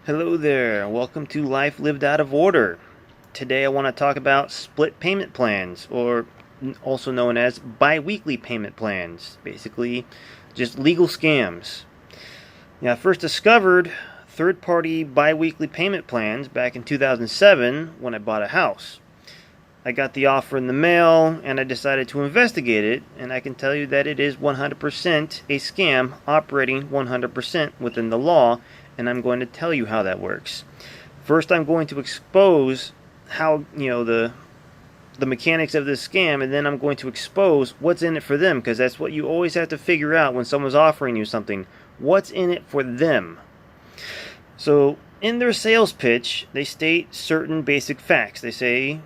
Hello there, welcome to Life Lived Out of Order. Today I want to talk about split payment plans, or also known as bi-weekly payment plans. Basically, just legal scams. Now, I first discovered third-party bi-weekly payment plans back in 2007 when I bought a house. I got the offer in the mail and I decided to investigate it, and I can tell you that it is 100% a scam operating 100% within the law, and I'm going to tell you how that works. First, I'm going to expose how, the mechanics of this scam, and then I'm going to expose what's in it for them, because that's what you always have to figure out when someone's offering you something. What's in it for them? So, in their sales pitch, they state certain basic facts. They say,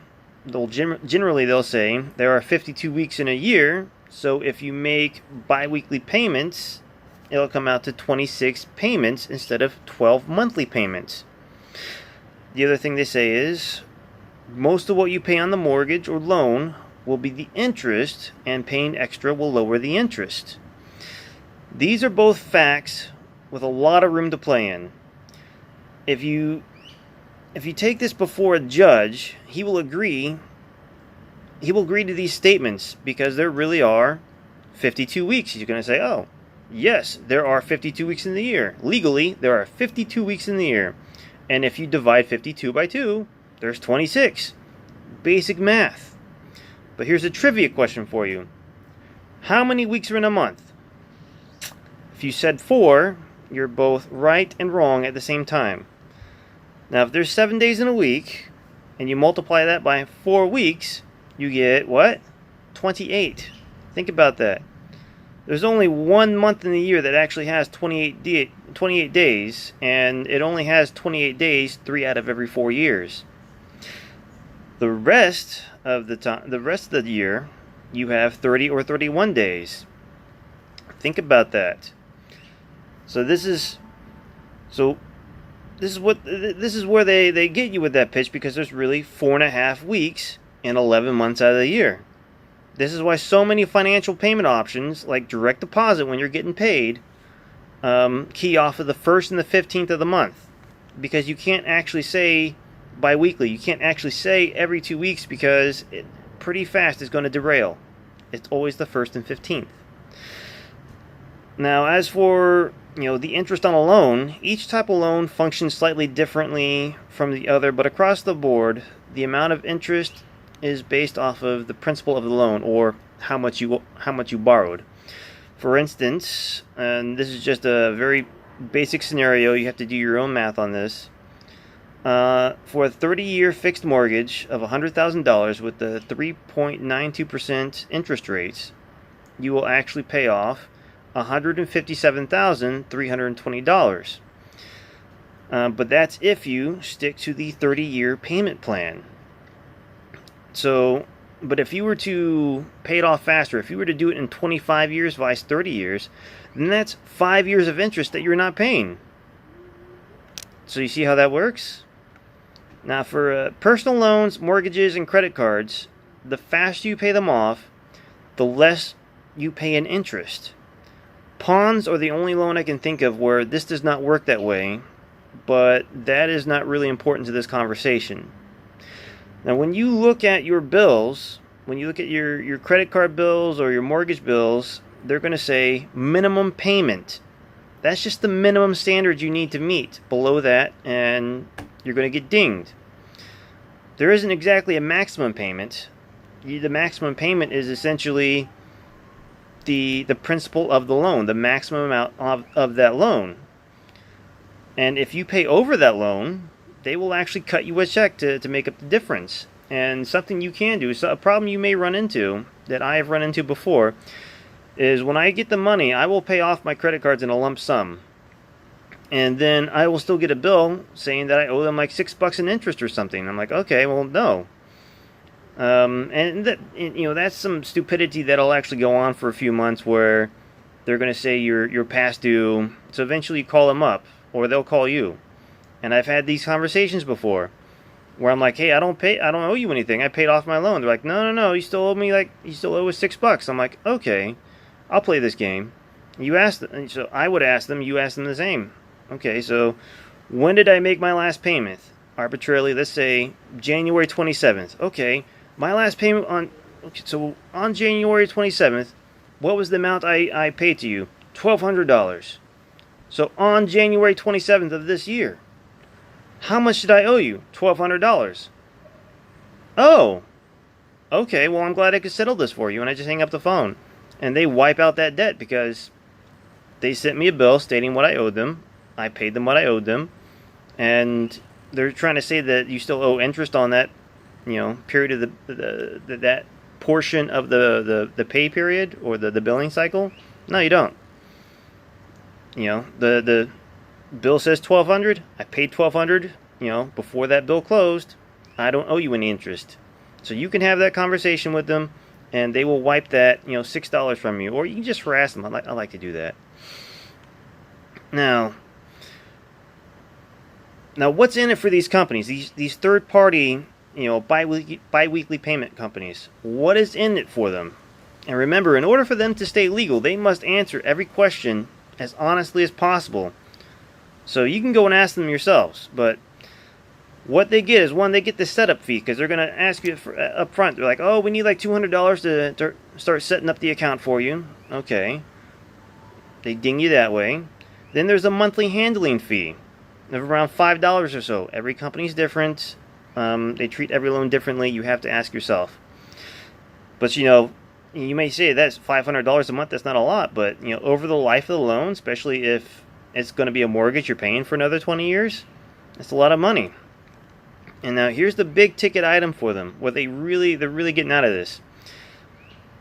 generally they'll say there are 52 weeks in a year, so if you make bi-weekly payments, it'll come out to 26 payments instead of 12 monthly payments. The other thing they say is most of what you pay on the mortgage or loan will be the interest, and paying extra will lower the interest. These are both facts with a lot of room to play in. If you take this before a judge, he will agree to these statements because there really are 52 weeks. He's going to say, oh, yes, there are 52 weeks in the year. Legally, there are 52 weeks in the year. And if you divide 52 by 2, there's 26. Basic math. But here's a trivia question for you. How many weeks are in a month? If you said 4, you're both right and wrong at the same time. Now, if there's 7 days in a week, and you multiply that by 4 weeks, you get what? 28. Think about that. There's only 1 month in the year that actually has 28 days, and it only has 28 days 3 out of every 4 years. The rest of the year, you have 30 or 31 days. Think about that. This is where they get you with that pitch, because there's really 4.5 weeks and 11 months out of the year. This is why so many financial payment options, like direct deposit when you're getting paid, key off of the 1st and the 15th of the month. Because you can't actually say bi-weekly. You can't actually say every 2 weeks, because it pretty fast is going to derail. It's always the 1st and 15th. Now, as for the interest on a loan, each type of loan functions slightly differently from the other, but across the board, the amount of interest is based off of the principal of the loan, or how much you borrowed. For instance, and this is just a very basic scenario, you have to do your own math on this. For a 30-year fixed mortgage of $100,000 with the 3.92% interest rates, you will actually pay off $157,320. But that's if you stick to the 30-year payment plan. But if you were to pay it off faster, if you were to do it in 25 years versus 30 years, then that's 5 years of interest that you're not paying. So you see how that works? Now, for personal loans, mortgages, and credit cards, the faster you pay them off, the less you pay in interest. Pawns are the only loan I can think of where this does not work that way, but that is not really important to this conversation. Now, when you look at your bills, when you look at your credit card bills or your mortgage bills, they're going to say minimum payment. That's just the minimum standard you need to meet. Below that, and you're going to get dinged. There isn't exactly a maximum payment. The maximum payment is essentially the principal of the loan, the maximum amount of that loan. And if you pay over that loan, they will actually cut you a check to make up the difference. And something you can do, so a problem you may run into, that I have run into before, is when I get the money, I will pay off my credit cards in a lump sum. And then I will still get a bill saying that I owe them like $6 in interest or something. I'm like, okay, well, no. That's some stupidity that'll actually go on for a few months, where they're going to say you're past due. So eventually you call them up, or they'll call you. And I've had these conversations before where I'm like, hey, I don't owe you anything. I paid off my loan. They're like, no, you still owe me, you still owe us $6. I'm like, okay, I'll play this game. So I would ask them, you ask them the same. Okay, so When did I make my last payment? Arbitrarily, let's say January 27th. Okay, my last payment on, okay, so on January 27th, what was the amount I paid to you? $1,200. So on January 27th of this year, how much did I owe you? $1,200. Oh, okay, well, I'm glad I could settle this for you. And I just hang up the phone. And they wipe out that debt because they sent me a bill stating what I owed them. I paid them what I owed them. And they're trying to say that you still owe interest on that, period of that portion of the pay period or the billing cycle. No, you don't. The bill says $1,200. I paid $1,200. Before that bill closed. I don't owe you any interest. So you can have that conversation with them, and they will wipe that $6 from you, or you can just harass them. I like to do that. Now, what's in it for these companies? These third-party, bi-weekly payment companies. What is in it for them? And remember, in order for them to stay legal, they must answer every question as honestly as possible. So you can go and ask them yourselves, but what they get is, one, they get the setup fee because they're going to ask you up front. They're like, oh, we need like $200 to start setting up the account for you. Okay. They ding you that way. Then there's a monthly handling fee of around $5 or so. Every company's different. They treat every loan differently. You have to ask yourself. But, you may say that's $500 a month. That's not a lot. But, over the life of the loan, especially if it's going to be a mortgage you're paying for another 20 years, that's a lot of money. And now here's the big ticket item for them. What they're really getting out of this.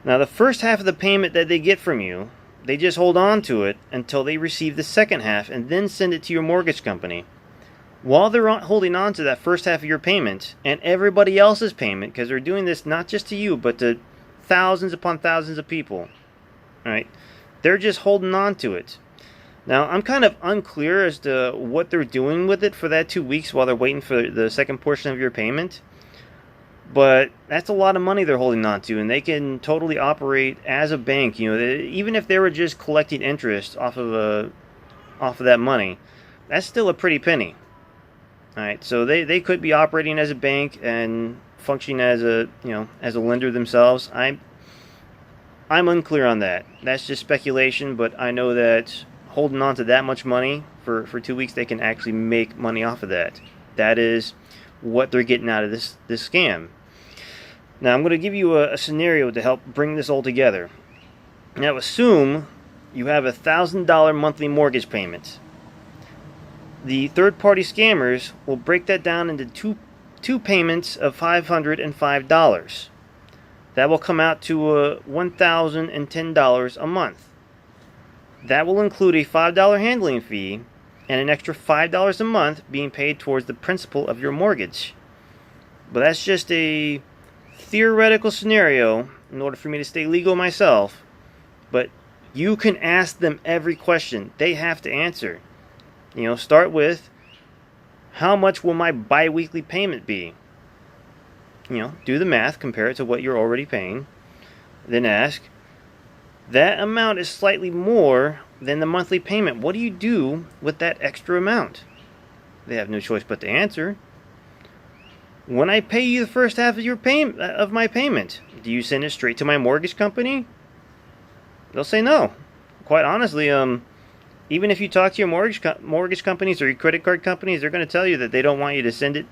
Now the first half of the payment that they get from you, they just hold on to it until they receive the second half and then send it to your mortgage company. While they're holding on to that first half of your payment and everybody else's payment, because they're doing this not just to you, but to thousands upon thousands of people. All right? They're just holding on to it. Now, I'm kind of unclear as to what they're doing with it for that 2 weeks while they're waiting for the second portion of your payment. But that's a lot of money they're holding on to, and they can totally operate as a bank. Even if they were just collecting interest off of that money, that's still a pretty penny. All right, so they could be operating as a bank and functioning as a lender themselves. I'm unclear on that. That's just speculation, but I know that holding on to that much money for 2 weeks, they can actually make money off of that. That is what they're getting out of this scam. Now, I'm going to give you a scenario to help bring this all together. Now, assume you have a $1,000 monthly mortgage payment. The third-party scammers will break that down into two payments of $505. That will come out to $1,010 a month. That will include a $5 handling fee and an extra $5 a month being paid towards the principal of your mortgage. But that's just a theoretical scenario in order for me to stay legal myself. But you can ask them every question they have to answer. Start with, how much will my bi-weekly payment be? Do the math, compare it to what you're already paying. Then ask, that amount is slightly more than the monthly payment. What do you do with that extra amount? They have no choice but to answer. When I pay you the first half of my payment, do you send it straight to my mortgage company? They'll say no. Quite honestly, even if you talk to your mortgage companies or your credit card companies, they're going to tell you that they don't want you to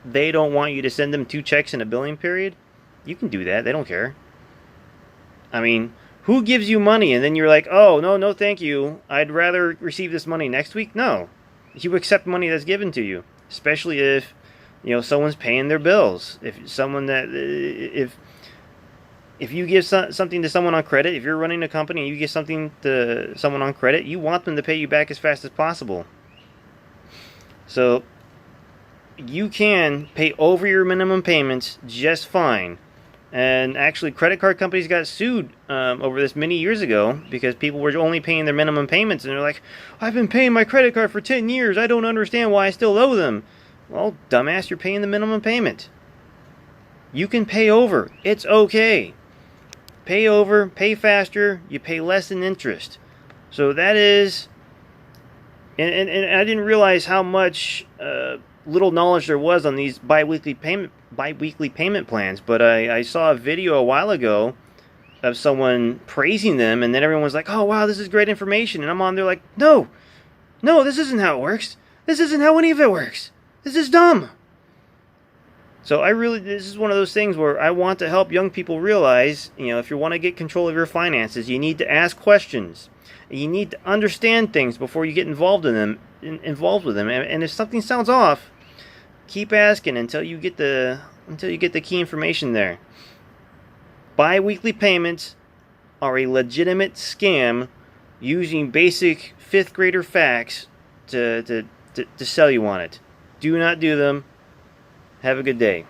they don't want you to send them 2 checks in a billing period. You can do that. They don't care. I mean, who gives you money and then you're like, oh, no, thank you. I'd rather receive this money next week? No. You accept money that's given to you, especially if, someone's paying their bills. If you give something to someone on credit, if you're running a company and you give something to someone on credit, you want them to pay you back as fast as possible. So you can pay over your minimum payments just fine. And actually, credit card companies got sued over this many years ago because people were only paying their minimum payments. And they're like, I've been paying my credit card for 10 years. I don't understand why I still owe them. Well, dumbass, you're paying the minimum payment. You can pay over. It's okay. Pay over, pay faster, you pay less in interest. So that is And I didn't realize how much little knowledge there was on these biweekly payment plans. But I saw a video a while ago of someone praising them, and then everyone was like, "Oh wow, this is great information," and I'm on there like, "No, no, this isn't how it works. This isn't how any of it works. This is dumb." So this is one of those things where I want to help young people realize, if you want to get control of your finances, you need to ask questions. You need to understand things before you get involved with them. And if something sounds off, keep asking until you get the key information there. Bi-weekly payments are a legitimate scam using basic fifth grader facts to sell you on it. Do not do them. Have a good day.